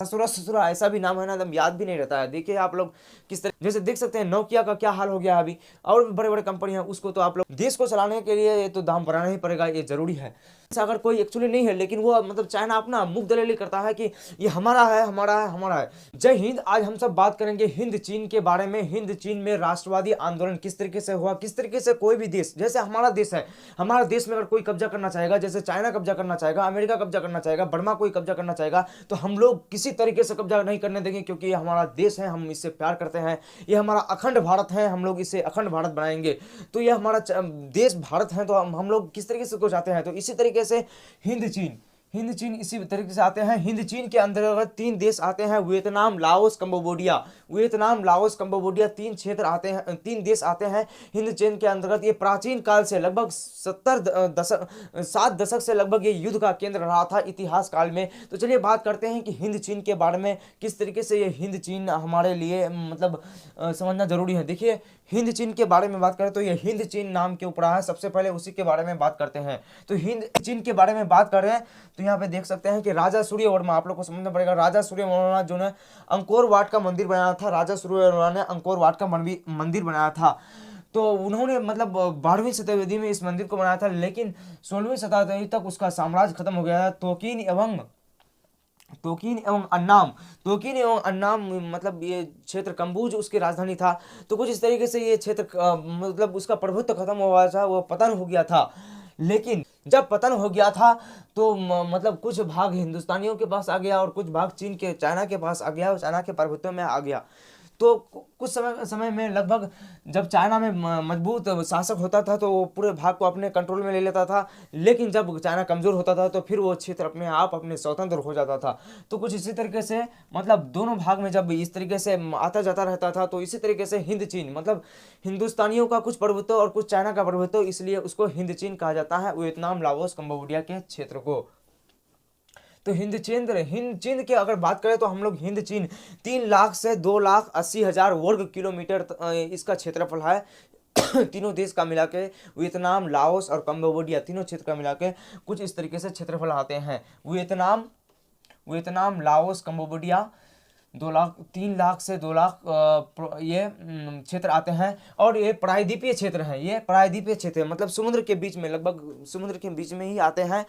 ससुरा ससुरा ऐसा भी नाम है ना, एकदम याद भी नहीं रहता है। देखिए आप लोग किस तरह, जैसे देख सकते हैं नोकिया का क्या हाल हो गया है अभी, और भी बड़े बड़े कंपनी है, उसको तो आप लोग देश को चलाने के लिए ये तो दाम बढ़ाना ही पड़ेगा, ये जरूरी है। ऐसा अगर कोई एक्चुअली नहीं है, लेकिन वो मतलब चाइना अपना मुख दलेली करता है कि ये हमारा है, हमारा है, हमारा है। जय हिंद। आज हम सब बात करेंगे हिंद चीन के बारे में। हिंद चीन में राष्ट्रवादी आंदोलन किस तरीके से हुआ, किस तरीके से कोई भी देश, जैसे हमारा देश है, हमारे देश में अगर कोई कब्जा करना चाहेगा, जैसे चाइना कब्जा करना चाहेगा, अमेरिका कब्जा करना चाहेगा, बर्मा कोई कब्जा करना चाहेगा, तो हम लोग किसी तरीके से कब्जा नहीं करने देंगे, क्योंकि ये हमारा देश है, हम इससे प्यार करते हैं। ये हमारा अखंड भारत है, हम लोग इसे अखंड भारत बनाएंगे। तो ये हमारा देश भारत है, तो हम लोग किस तरीके से को चाहते हैं, तो इसी तरीके से हिंद चीन इसी तरीके से आते हैं। हिंद चीन के अंतर्गत 3 देश आते हैं, Vietnam, Laos, Cambodia. Vietnam, Laos, Cambodia 3 क्षेत्र आते हैं, 3 देश आते हैं हिंद चीन के अंतर्गत। ये प्राचीन काल से लगभग 7 दशक से लगभग ये युद्ध का केंद्र रहा था इतिहास काल में। तो चलिए बात करते हैं कि हिंद चीन के बारे में, किस तरीके से ये हिंद चीन हमारे लिए मतलब समझना जरूरी है। देखिए हिंद चीन के बारे में बात करें तो ये हिंद चीन नाम के ऊपर है, सबसे पहले उसी के बारे में बात करते हैं। तो हिंद चीन के बारे में बात कर रहे हैं, तो यहाँ पे देख सकते हैं कि राजा सूर्य वर्मा, आप लोग को समझना पड़ेगा, राजा सूर्य वर्मा जो ने अंकोर वाट का मंदिर बनाया था। राजा सूर्य वर्मा ने अंकोर वाट का मंदिर बनाया था। तो उन्होंने मतलब 12वीं शताब्दी में इस मंदिर को बनाया था, लेकिन 16वीं शताब्दी तक उसका साम्राज्य खत्म हो गया था। तोकिन एवं अन्नाम मतलब ये क्षेत्र कंबूज उसकी राजधानी था। तो कुछ इस तरीके से ये क्षेत्र मतलब उसका प्रभुत्व खत्म हुआ था, वो पतन हो गया था। लेकिन जब पतन हो गया था तो मतलब कुछ भाग हिंदुस्तानियों के पास आ गया और कुछ भाग चाइना के पास आ गया, और चाइना के प्रभुत्व में आ गया। तो कुछ समय में लगभग जब चाइना में मजबूत शासक होता था तो वो पूरे भाग को अपने कंट्रोल में ले लेता था, लेकिन जब चाइना कमज़ोर होता था तो फिर वो क्षेत्र अपने आप अपने स्वतंत्र हो जाता था। तो कुछ इसी तरीके से मतलब दोनों भाग में जब इस तरीके से आता जाता रहता था, तो इसी तरीके से हिंद चीन मतलब हिंदुस्तानियों का कुछ प्रभुत्व और कुछ चाइना का प्रभुत्व, इसलिए उसको हिंद चीन कहा जाता है, वियतनाम, लाओस, कंबोडिया के क्षेत्र को। तो हिंद चीन की अगर बात करें तो हम लोग हिंद चीन 3 लाख से 2,80,000 वर्ग किलोमीटर इसका क्षेत्रफल है। तीनों देश का मिला के, वियतनाम, लाओस और कंबोडिया तीनों क्षेत्र का मिला के कुछ इस तरीके से क्षेत्रफल आते हैं। वियतनाम, लाओस, कंबोडिया 3 लाख से 2 लाख ये क्षेत्र आते हैं। और ये प्रायद्वीपीय क्षेत्र है, ये प्रायद्वीपीय क्षेत्र है, मतलब समुद्र के बीच में, लगभग समुद्र के बीच में ही आते हैं।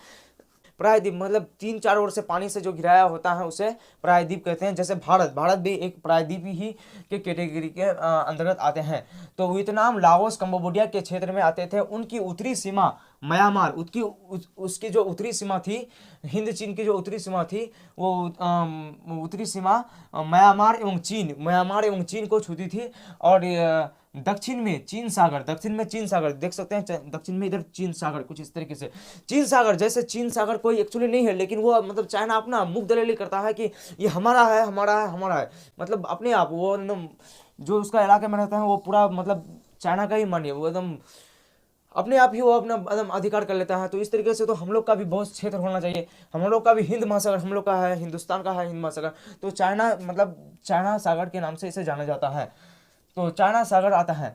प्रायद्वीप मतलब 3-4 ओर से पानी से जो घिराया होता है उसे प्रायद्वीप कहते हैं। जैसे भारत भी एक प्रायद्वीपी ही के कैटेगरी के अंतर्गत आते हैं। तो वियतनाम, लाओस, कंबोडिया के क्षेत्र में आते थे। उनकी उत्तरी सीमा म्यांमार, उसकी जो उत्तरी सीमा थी, हिंद चीन की जो उत्तरी सीमा थी, वो उत्तरी सीमा म्यांमार एवं चीन को छूती थी। और दक्षिण में चीन सागर देख सकते हैं, दक्षिण में इधर चीन सागर, कुछ इस तरीके से चीन सागर, जैसे चीन सागर कोई एक्चुअली नहीं है, लेकिन वो मतलब चाइना अपना मुख दलेली करता है कि ये हमारा है, हमारा है, हमारा है। मतलब अपने आप वो एकदम जो उसका इलाके में रहता है वो पूरा मतलब चाइना का ही मानिए, वो एकदम अपने आप ही वो अपना एकदम अधिकार कर लेता है। तो इस तरीके से तो हम लोग का भी बहुत क्षेत्र होना चाहिए। हम लोग का भी हिंद महासागर हम लोग का है, हिंदुस्तान का है हिंद महासागर। तो चाइना मतलब चाइना सागर के नाम से इसे जाना जाता है। तो चाइना सागर आता है।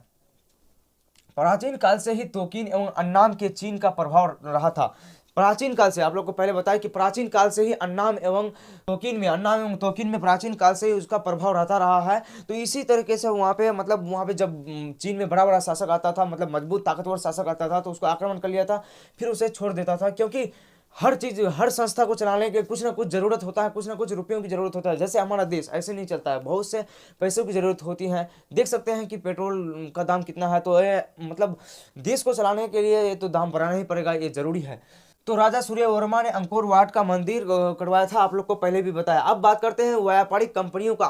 प्राचीन काल से ही तोकिन एवं अन्नाम के चीन का प्रभाव रहा था। प्राचीन काल से, आप लोग को पहले बताया कि प्राचीन काल से ही अन्नाम एवं तोकिन में प्राचीन काल से ही उसका प्रभाव रहता रहा है। तो इसी तरीके से वहाँ पे मतलब वहाँ पे जब चीन में बड़ा बड़ा शासक आता था, मतलब मजबूत ताकतवर शासक आता था, तो उसको आक्रमण कर लिया था, फिर उसे छोड़ देता था। क्योंकि हर चीज, हर संस्था को चलाने के कुछ ना कुछ जरूरत होता है, कुछ ना कुछ रुपयों की जरूरत होता है। जैसे हमारा देश ऐसे नहीं चलता है, बहुत से पैसों की जरूरत होती है। देख सकते हैं कि पेट्रोल का दाम कितना है। तो ये मतलब देश को चलाने के लिए ये तो दाम बढ़ाना ही पड़ेगा, ये जरूरी है। तो राजा सूर्य वर्मा ने अंकोर वाट का मंदिर करवाया था, आप लोग को पहले भी बताया। अब बात करते हैं व्यापारिक कंपनियों का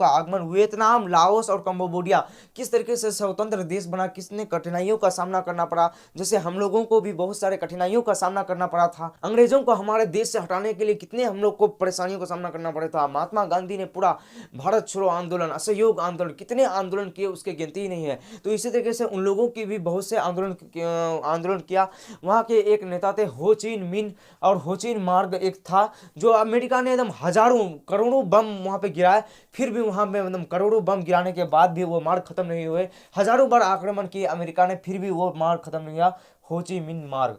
आगमन। वियतनाम, लाओस और कंबोडिया किस तरीके से स्वतंत्र देश बना, किसने कठिनाइयों का सामना करना पड़ा। जैसे हम लोगों को भी बहुत सारे कठिनाइयों का सामना करना पड़ा था। अंग्रेजों को हमारे देश से हटाने के लिए कितने हम लोग को परेशानियों का सामना करना पड़ा था। महात्मा गांधी ने पूरा भारत छोड़ो आंदोलन, असहयोग आंदोलन, कितने आंदोलन किए उसके गिनती ही नहीं है। तो इसी तरीके से उन लोगों की भी बहुत से आंदोलन किया। वहाँ के एक नेता थे हो चिन मिन, और हो चिन मार्ग एक था, जो अमेरिका ने एकदम हजारों करोड़ों बम वहाँ पे गिराए, फिर भी वहाँ पे एकदम करोड़ों बम गिराने के बाद भी वो मार्ग खत्म नहीं हुए। हजारों बार आक्रमण किए अमेरिका ने, फिर भी वो मार्ग खत्म नहीं हुआ, हो ची मिन मार्ग।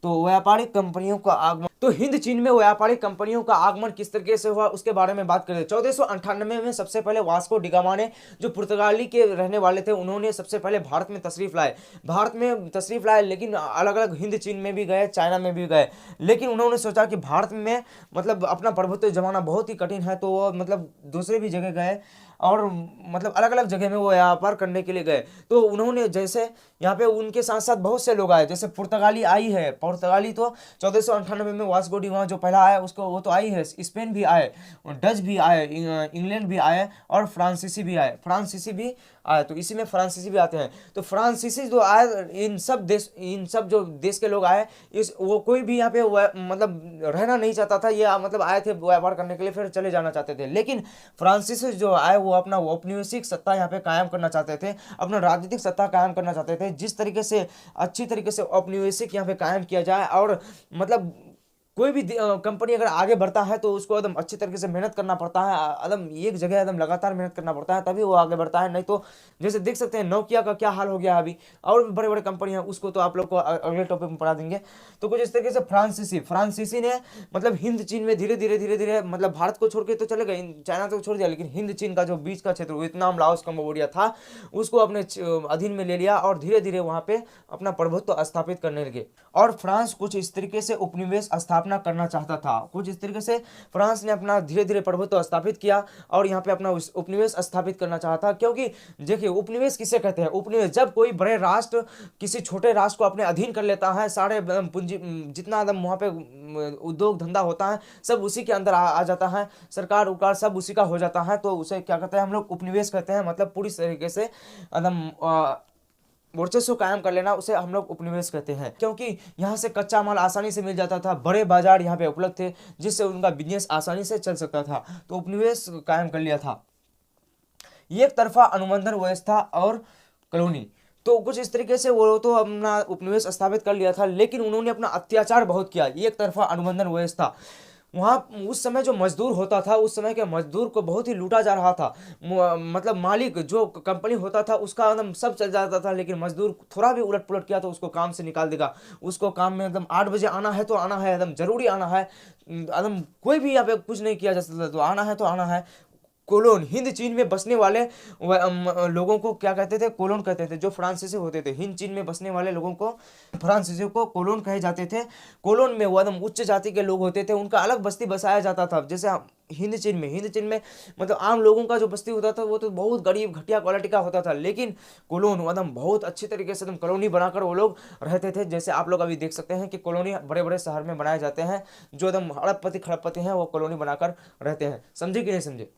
तो व्यापारिक कंपनियों का आगमन। तो हिंद चीन में व्यापारिक कंपनियों का आगमन किस तरीके से हुआ उसके बारे में बात करें। 1498 में सबसे पहले वास्को डी गामा ने, जो पुर्तगाली के रहने वाले थे, उन्होंने सबसे पहले भारत में तशरीफ लाए, लेकिन अलग अलग हिंद चीन में भी गए, चाइना में भी गए, लेकिन उन्होंने सोचा कि भारत में मतलब अपना प्रभुत्व जमाना बहुत ही कठिन है, तो वो मतलब दूसरे भी जगह गए और मतलब अलग अलग जगह में वो व्यापार करने के लिए गए। तो उन्होंने जैसे यहाँ पे उनके साथ साथ बहुत से लोग आए, जैसे पुर्तगाली तो 1498 में वास्को डी गामा जो पहला आया उसको वो तो आई है, स्पेन भी आए, डच भी आए, इंग्लैंड भी आए और फ्रांसीसी भी आए, तो इसी में फ्रांसीसी भी आते हैं। तो फ्रांसीसी जो आए, इन सब जो देश के लोग आए, वो कोई भी यहाँ पे मतलब रहना नहीं चाहता था, ये मतलब आए थे व्यापार करने के लिए, फिर चले जाना चाहते थे। लेकिन फ्रांसीसी जो आए वो अपना औपनिवेशिक सत्ता यहाँ पे कायम करना चाहते थे, अपना राजनीतिक सत्ता कायम करना चाहते थे, जिस तरीके से अच्छी तरीके से औपनिवेशिक यहाँ पे कायम किया जाए, और मतलब कोई भी कंपनी अगर आगे बढ़ता है तो उसको एकदम अच्छी तरीके से मेहनत करना पड़ता है, एकदम एक जगह एकदम लगातार मेहनत करना पड़ता है, तभी वो आगे बढ़ता है। नहीं तो जैसे देख सकते हैं नोकिया का क्या हाल हो गया अभी, और भी बड़े बड़े कंपनी हैं, उसको तो आप लोग को अगले टॉपिक में पढ़ा देंगे। तो कुछ इस तरीके से फ्रांसीसी ने मतलब हिंद चीन में धीरे धीरे मतलब भारत को छोड़ के तो चले गए, चाइना तो छोड़ दिया, लेकिन हिंद चीन का जो बीच का क्षेत्र वियतनाम, लाओस, कंबोडिया था, उसको अपने अधीन में ले लिया और धीरे धीरे वहां पे अपना प्रभुत्व स्थापित करने लगे। और फ्रांस कुछ इस तरीके से उपनिवेश स्थापना करना चाहता था, कुछ इस तरीके से फ्रांस ने अपना धीरे धीरे प्रभुत्व स्थापित किया और यहाँ पे अपना उपनिवेश स्थापित करना चाहता था। क्योंकि देखिए उपनिवेश किसे कहते हैं, उपनिवेश जब कोई बड़े राष्ट्र किसी छोटे राष्ट्र को अपने अधीन कर लेता है, सारे पूंजी जितना एकदम वहाँ पे उद्योग धंधा होता है सब उसी के अंदर आ जाता है, सरकार उकार सब उसी का हो जाता है, तो उसे क्या कहते हैं हम लोग उपनिवेश कहते हैं। मतलब पूरी तरीके से एकदम वर्चस्व कायम कर लेना, उसे हम लोग उपनिवेश कहते हैं। क्योंकि यहाँ से कच्चा माल आसानी से मिल जाता था, बड़े बाजार यहाँ पे उपलब्ध थे, जिससे उनका बिजनेस आसानी से चल सकता था, तो उपनिवेश कायम कर लिया था। एक तरफा अनुबंधन व्यवस्था और कॉलोनी, तो कुछ इस तरीके से वो तो अपना उपनिवेश स्थापित कर लिया था, लेकिन उन्होंने अपना अत्याचार बहुत किया। एक तरफा अनुबंधन व्यवस्था, वहाँ उस समय जो मजदूर होता था, उस समय के मजदूर को बहुत ही लूटा जा रहा था, मतलब मालिक जो कंपनी होता था उसका एकदम सब चल जाता था, लेकिन मजदूर थोड़ा भी उलट पुलट किया तो उसको काम से निकाल देगा। उसको काम में एकदम 8 बजे आना है तो आना है, एकदम जरूरी आना है, एकदम कोई भी यहाँ पे कुछ नहीं किया जा सकता, तो आना है तो आना है। कोलोन, हिंद चीन में बसने वाले लोगों को क्या कहते थे, कोलोन कहते थे। जो फ्रांसीसी होते थे, हिंद चीन में बसने वाले लोगों को फ्रांसीसियों को कोलोन कहे जाते थे। कोलोन में वो एकदम उच्च जाति के लोग होते थे, उनका अलग बस्ती बसाया जाता था। जैसे हिंद चीन में मतलब आम लोगों का जो बस्ती होता था वो तो बहुत गरीब घटिया क्वालिटी का होता था, लेकिन कोलोन एकदम बहुत अच्छी तरीके से एकदम कॉलोनी बनाकर वो लोग रहते थे। जैसे आप लोग अभी देख सकते हैं कि कॉलोनी बड़े बड़े शहर में बनाए जाते हैं, जो एकदम हड़पपति खड़पपति हैं वो कॉलोनी बनाकर रहते हैं। समझे कि नहीं समझे?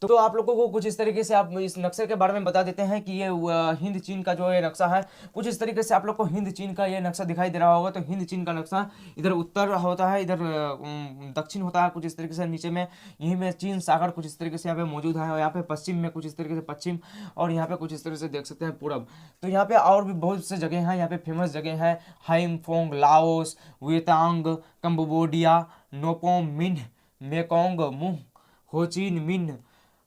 तो आप लोगों को कुछ इस तरीके से आप इस नक्शे के बारे में बता देते हैं कि ये हिंद चीन का जो ये नक्शा है, कुछ इस तरीके से आप लोग को हिंद चीन का ये नक्शा दिखाई दे रहा होगा। तो हिंद चीन का नक्शा इधर उत्तर होता है, इधर दक्षिण होता है, कुछ इस तरीके से नीचे में यहीं में चीन सागर कुछ इस तरीके से यहाँ पे मौजूद है, और यहाँ पे पश्चिम में कुछ इस तरीके से पश्चिम, और यहाँ पे कुछ इस तरीके से देख सकते हैं पूरब। तो यहाँ पे और भी बहुत से जगह हैं, यहाँ पे फेमस जगह है हाइमफोंग, लाओस, वियतनाम, कंबोडिया, नोपोम मिन्ह, मेकोंग मुह, होचिन मिन्ह,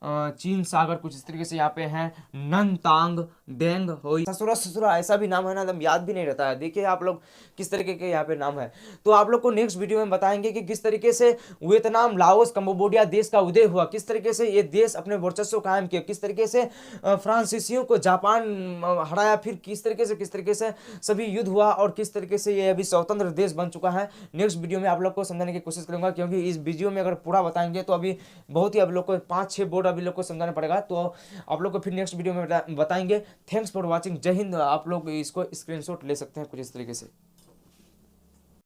चीन सागर कुछ इस तरीके से यहाँ पे हैं, ननतांग, डेंग, होई, ससुरा ऐसा भी नाम है ना, एकदम याद भी नहीं रहता है। देखिए आप लोग किस तरीके के यहाँ पे नाम है। तो आप लोग को नेक्स्ट वीडियो में बताएंगे कि किस तरीके से वियतनाम, लाओस, कंबोडिया देश का उदय हुआ, किस तरीके से ये देश अपने वर्चस्व कायम किया, किस तरीके से फ्रांसीसियों को जापान हराया, फिर किस तरीके से सभी युद्ध हुआ, और किस तरीके से ये अभी स्वतंत्र देश बन चुका है। नेक्स्ट वीडियो में आप लोग को समझाने की कोशिश करूंगा, क्योंकि इस वीडियो में अगर पूरा बताएंगे तो अभी बहुत ही आप लोग को 5-6 बोर्ड अभी लोग को समझाना पड़ेगा। तो आप लोग को फिर नेक्स्ट वीडियो में बताएंगे। Thanks for watching. जय हिंद। आप लोग इसको स्क्रीनशॉट ले सकते हैं कुछ इस तरीके से।